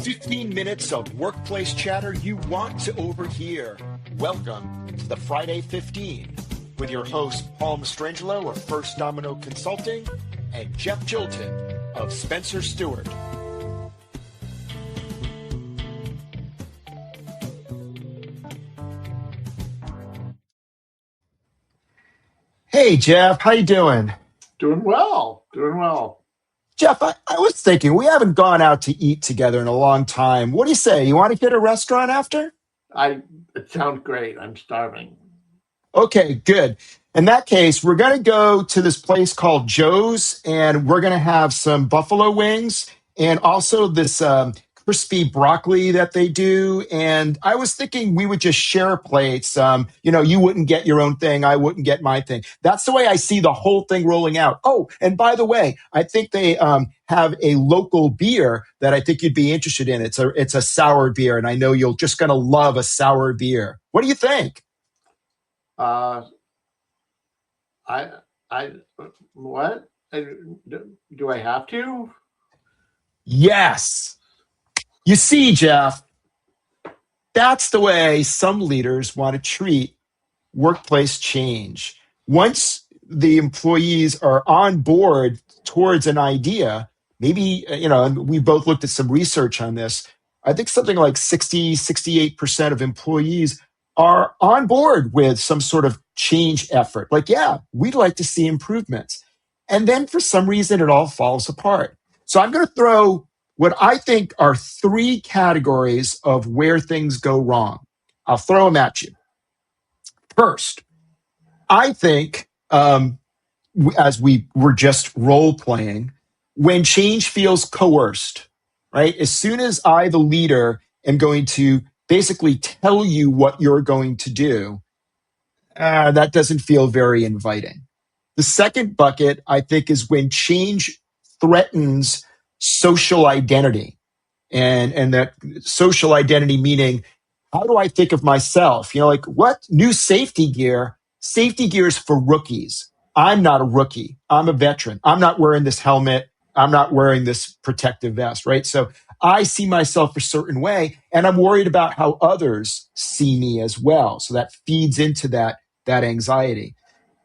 15 minutes of workplace chatter you want to overhear. Welcome to the Friday 15 with your host, Paul Mastrangelo of First Domino Consulting and Jeff Chilton of Spencer Stewart. Hey, Jeff, how you doing? Doing well. Jeff, I was thinking we haven't gone out to eat together in a long time. What do you say? You want to hit a restaurant after? It sounds great. I'm starving. Okay, good. In that case, we're going to go to this place called Joe's, and we're going to have some buffalo wings and also this crispy broccoli that they do. And I was thinking we would just share plates. You wouldn't get your own thing, I wouldn't get my thing. That's the way I see the whole thing rolling out. Oh, and by the way, I think they have a local beer that I think you'd be interested in. It's a sour beer, and I know you're just going to love a sour beer. What do you think? Uh, I, I, what? Do I have to? Yes. You see, Jeff, that's the way some leaders want to treat workplace change. Once the employees are on board towards an idea, maybe, and we both looked at some research on this. I think something like 68% of employees are on board with some sort of change effort. Like, yeah, we'd like to see improvements. And then for some reason, it all falls apart. So I'm going to throw what I think are three categories of where things go wrong. I'll throw them at you. First, I think, as we were just role playing, when change feels coerced, right? As soon as I, the leader, am going to basically tell you what you're going to do, that doesn't feel very inviting. The second bucket, I think, is when change threatens social identity. And that social identity meaning, how do I think of myself? Like what new safety gear? Safety gear is for rookies. I'm not a rookie. I'm a veteran. I'm not wearing this helmet. I'm not wearing this protective vest, right? So I see myself a certain way, and I'm worried about how others see me as well. So that feeds into that anxiety.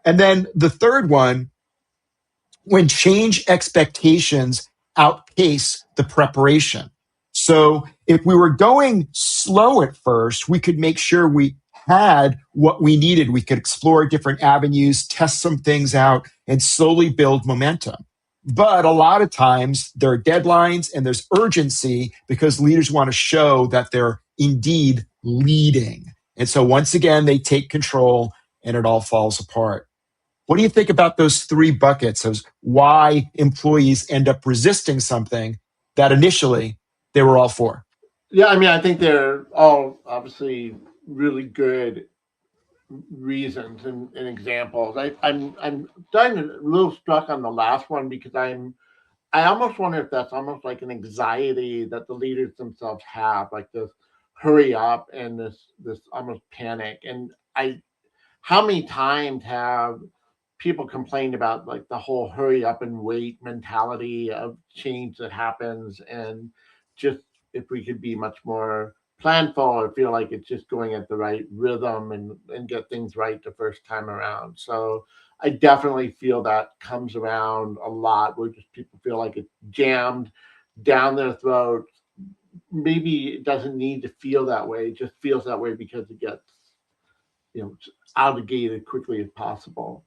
And then the third one, when change expectations outpace the preparation. So if we were going slow at first, we could make sure we had what we needed. We could explore different avenues, test some things out, and slowly build momentum. But a lot of times there are deadlines and there's urgency because leaders want to show that they're indeed leading. And so once again, they take control and it all falls apart. What do you think about those three buckets of why employees end up resisting something that initially they were all for? Yeah, I think they're all obviously really good reasons and examples. I'm starting a little struck on the last one because I almost wonder if that's almost like an anxiety that the leaders themselves have, like this hurry up and this almost panic. And I how many times have people complained about like the whole hurry up and wait mentality of change that happens, and just if we could be much more planful or feel like it's just going at the right rhythm and get things right the first time around. So I definitely feel that comes around a lot where just people feel like it's jammed down their throat. Maybe it doesn't need to feel that way, it just feels that way because it gets out of the gate as quickly as possible.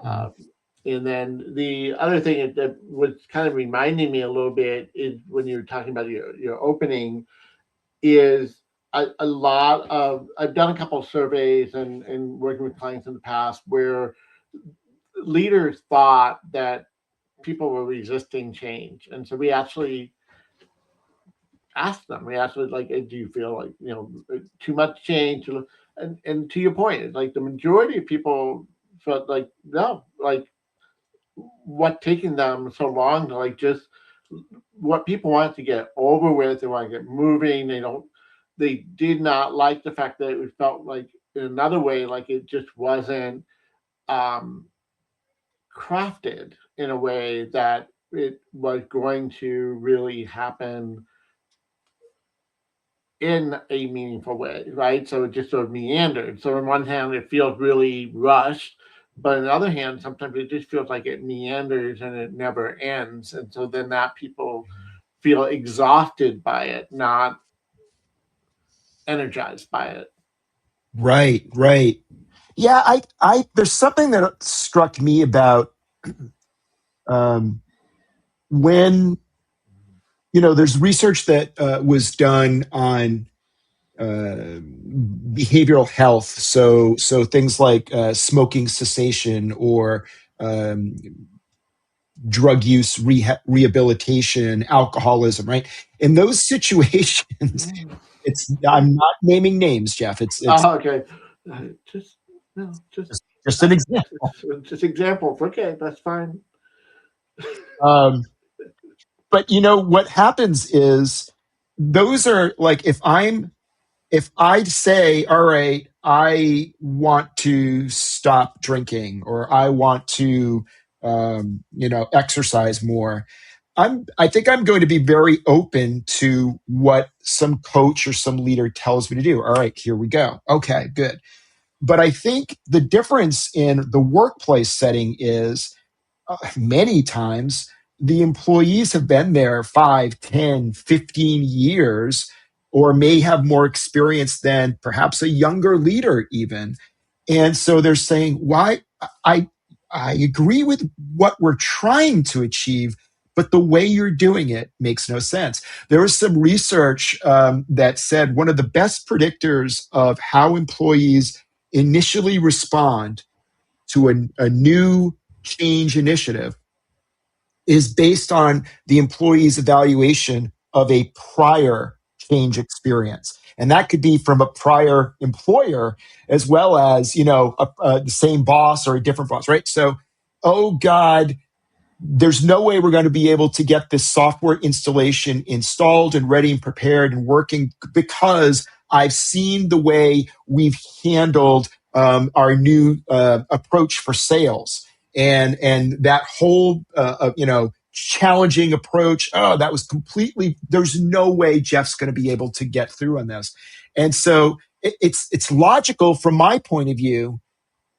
Mm. Uh, and then the other thing that was kind of reminding me a little bit is when you were talking about your opening is a lot of I've done a couple of surveys and working with clients in the past where leaders thought that people were resisting change, and so we actually asked them. We actually like, do you feel like too much change? And to your point, it's like the majority of people felt like no, like what taking them so long to like just what people want to get over with. They want to get moving. They did not like the fact that it felt like in another way like it just wasn't um crafted in a way that it was going to really happen in a meaningful way, right? So it just sort of meandered. So on one hand, it feels really rushed, but on the other hand, sometimes it just feels like it meanders and it never ends. And so then that people feel exhausted by it, not energized by it. Right, right. Yeah, there's something that struck me about um, when there's research that was done on behavioral health. So things like smoking cessation or um, drug use rehabilitation, alcoholism. Right, in those situations, it's I'm not naming names, Jeff. It's Okay. Just, no, just uh, an example. just examples. Okay, that's fine. Um, but what happens is those are like if I say, all right, I want to stop drinking or I want to, exercise more, I think I'm going to be very open to what some coach or some leader tells me to do. All right, here we go. Okay, good. But I think the difference in the workplace setting is many times the employees have been there 5, 10, 15 years, or may have more experience than perhaps a younger leader, even. And so they're saying, why? I, I agree with what we're trying to achieve, but the way you're doing it makes no sense. There was some research that said one of the best predictors of how employees initially respond to a new change initiative is based on the employee's evaluation of a prior change experience. And that could be from a prior employer as well as, the same boss or a different boss, right? So, oh God, there's no way we're going to be able to get this software installation installed and ready and prepared and working because I've seen the way we've handled our new approach for sales and that whole challenging approach. Oh, that was completely. There's no way Jeff's going to be able to get through on this, and so it's logical from my point of view,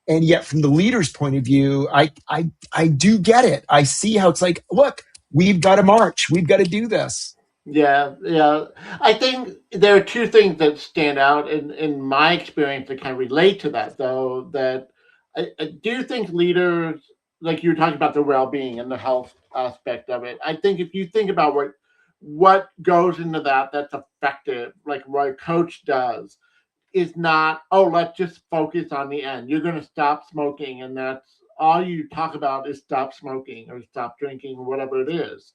and yet from the leader's point of view, I do get it. I see how it's like, look, we've got to march, we've got to do this. Yeah, yeah. I think there are two things that stand out in my experience that kind of relate to that, though. That I do think leaders, like you were talking about the well being and the health aspect of it. I think if you think about what goes into that, that's effective, like what a coach does, is not, oh, let's just focus on the end. You're going to stop smoking, and that's all you talk about is stop smoking or stop drinking or whatever it is,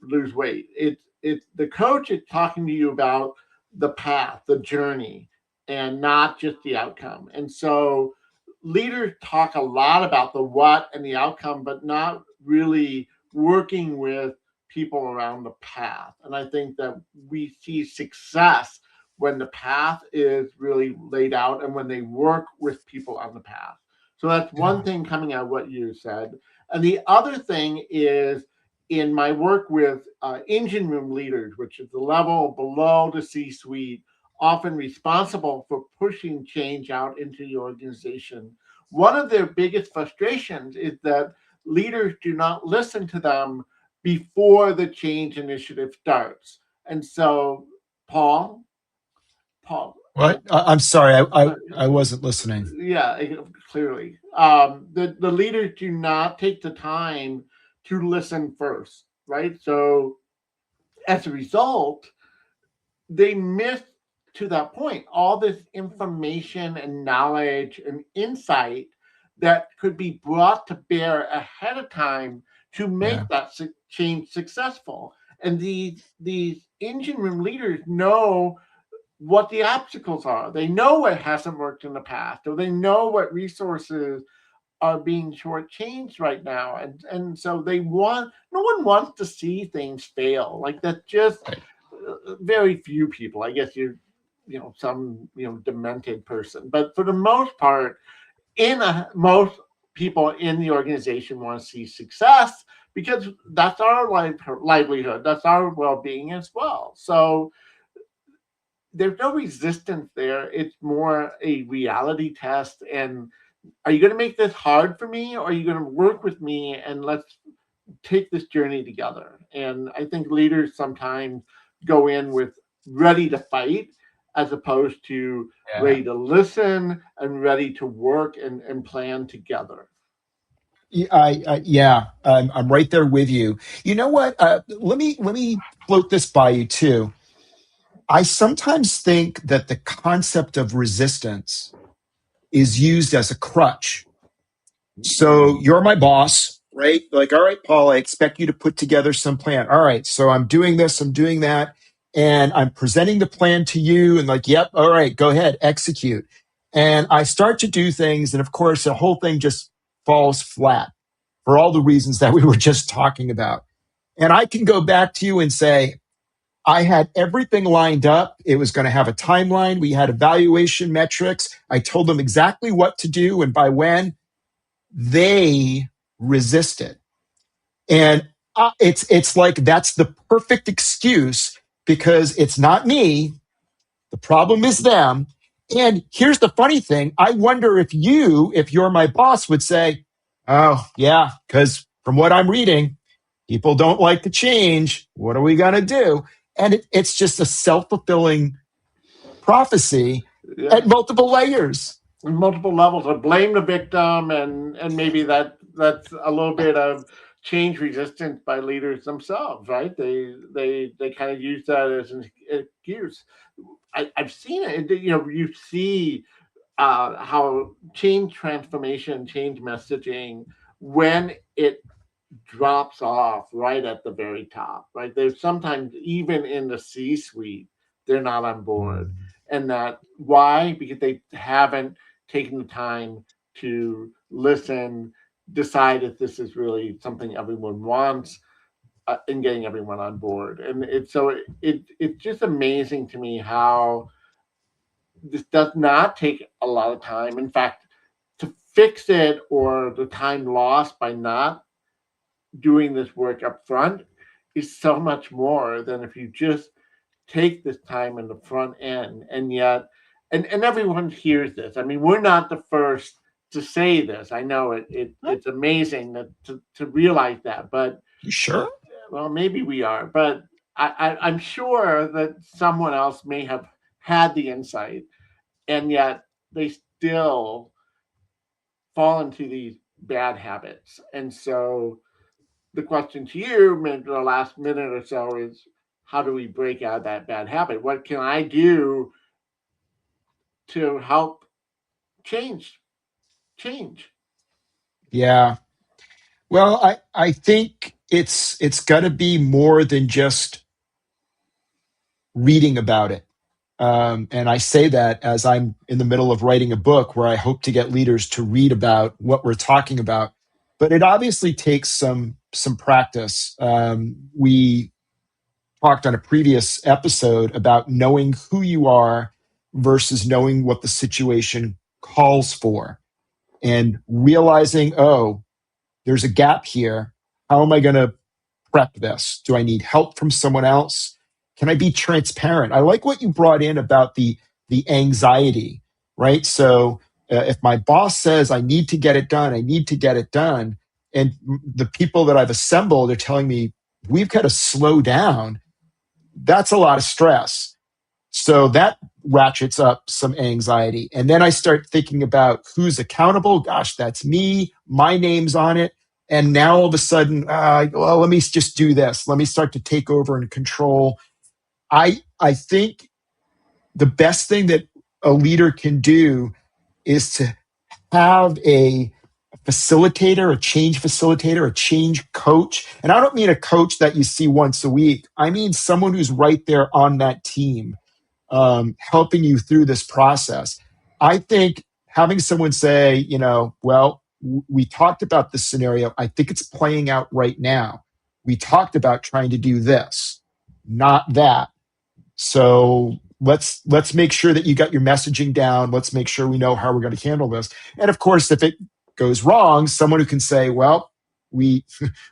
lose weight. It's the coach is talking to you about the path, the journey, and not just the outcome. And so leaders talk a lot about the what and the outcome, but not really working with people around the path. And I think that we see success when the path is really laid out and when they work with people on the path. So that's one Yeah. thing coming out of what you said. And the other thing is in my work with engine room leaders, which is the level below the C suite, often responsible for pushing change out into the organization. One of their biggest frustrations is that leaders do not listen to them before the change initiative starts. And so, Paul, Paul, What? I'm sorry, uh, I wasn't listening. yeah, clearly, the leaders do not take the time to listen first, right? So as a result, they miss, to that point, all this information and knowledge and insight that could be brought to bear ahead of time to Yeah. make that change successful. And these engine room leaders know what the obstacles are. They know what hasn't worked in the past, or they know what resources are being shortchanged right now, and so they want. No one wants to see things fail. Like that, just Right. very few people. I guess some demented person, but for the most part, most people in the organization want to see success because that's our livelihood, that's our well-being as well. So there's no resistance there. It's more a reality test. And are you going to make this hard for me, or are you going to work with me and let's take this journey together? And I think leaders sometimes go in with ready to fight as opposed to Yeah. ready to listen and ready to work and plan together. Yeah, I'm right there with you. You know what? Let me float this by you too. I sometimes think that the concept of resistance is used as a crutch. So you're my boss, right? Like, all right, Paul, I expect you to put together some plan. All right, so I'm doing this, I'm doing that, and I'm presenting the plan to you, and like, yep, all right, go ahead, execute. And I start to do things, and of course, the whole thing just falls flat for all the reasons that we were just talking about. And I can go back to you and say, I had everything lined up. It was going to have a timeline. We had evaluation metrics. I told them exactly what to do and by when. They resist it. And it's like that's the perfect excuse because it's not me. The problem is them. And here's the funny thing. I wonder if you're my boss, would say, oh, yeah, because from what I'm reading, people don't like to change. What are we going to do? And it's just a self fulfilling prophecy Yeah, at multiple layers. multiple levels of blame the victim, and maybe that's a little bit of change resistance by leaders themselves, right? They kind of use that as an excuse. I've seen it. You see how change transformation, change messaging, when it drops off right at the very top, right? There's sometimes even in the C suite, they're not on board. And that why? Because they haven't taken the time to listen, decide if this is really something everyone wants, and getting everyone on board. And it's just amazing to me how this does not take a lot of time. In fact, to fix it or the time lost by not doing this work up front is so much more than if you just take this time in the front end. And yet, and everyone hears this. I mean, we're not the first to say this. I know it's amazing to realize that, but You sure? well, maybe we are, but I'm sure that someone else may have had the insight, and yet they still fall into these bad habits. And so the question to you in the last minute or so is, how do we break out of that bad habit? What can I do to help change change? Yeah. Well, I think it's got to be more than just reading about it. And I say that as I'm in the middle of writing a book where I hope to get leaders to read about what we're talking about. But it obviously takes some practice. We talked on a previous episode about knowing who you are versus knowing what the situation calls for, and realizing, oh, there's a gap here. How am I going to prep this? Do I need help from someone else? Can I be transparent? I like what you brought in about the anxiety, right? So if my boss says I need to get it done, I need to get it done, and the people that I've assembled are telling me we've got to slow down, that's a lot of stress. So that ratchets up some anxiety. And then I start thinking about who's accountable. Gosh, that's me. My name's on it. And now all of a sudden, well, let me just do this. Let me start to take over and control. I think the best thing that a leader can do is to have a facilitator, a change facilitator, a change coach. And I don't mean a coach that you see once a week. I mean someone who's right there on that team, helping you through this process. I think having someone say, well, we talked about this scenario. I think it's playing out right now. We talked about trying to do this, not that. So let's make sure that you got your messaging down. Let's make sure we know how we're going to handle this. And of course, if it goes wrong, someone who can say, well, we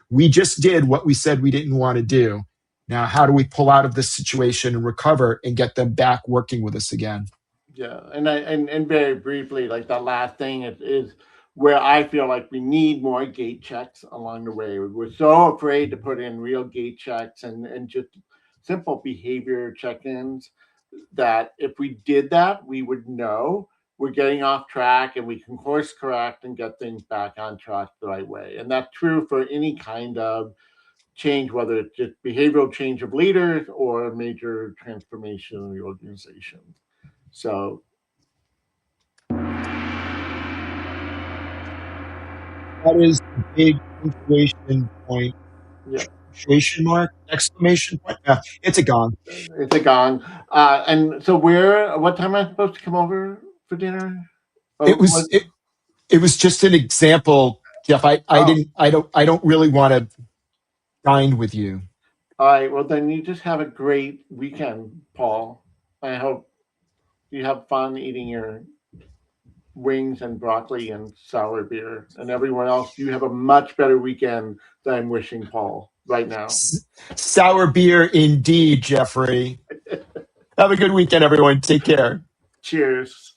we just did what we said we didn't want to do. Now, how do we pull out of this situation and recover and get them back working with us again? Yeah, and very briefly, like that last thing is where I feel like we need more gate checks along the way. We're so afraid to put in real gate checks and just simple behavior check-ins that if we did that, we would know we're getting off track and we can course correct and get things back on track the right way. And that's true for any kind of change, whether it's just behavioral change of leaders or a major transformation in the organization. So That is the big punctuation point. yeah, Punctuation mark? Exclamation point? Yeah, it's a gong. it's a gong. And so what time am I supposed to come over for dinner? Or It what? was it, it was just an example, Jeff. Oh, I don't really want to dine with you. all right. Well, then you just have a great weekend, Paul. I hope you have fun eating your wings and broccoli and sour beer. And everyone else, you have a much better weekend than I'm wishing Paul right now. Sour beer indeed, Jeffrey. Have a good weekend, everyone. Take care. Cheers.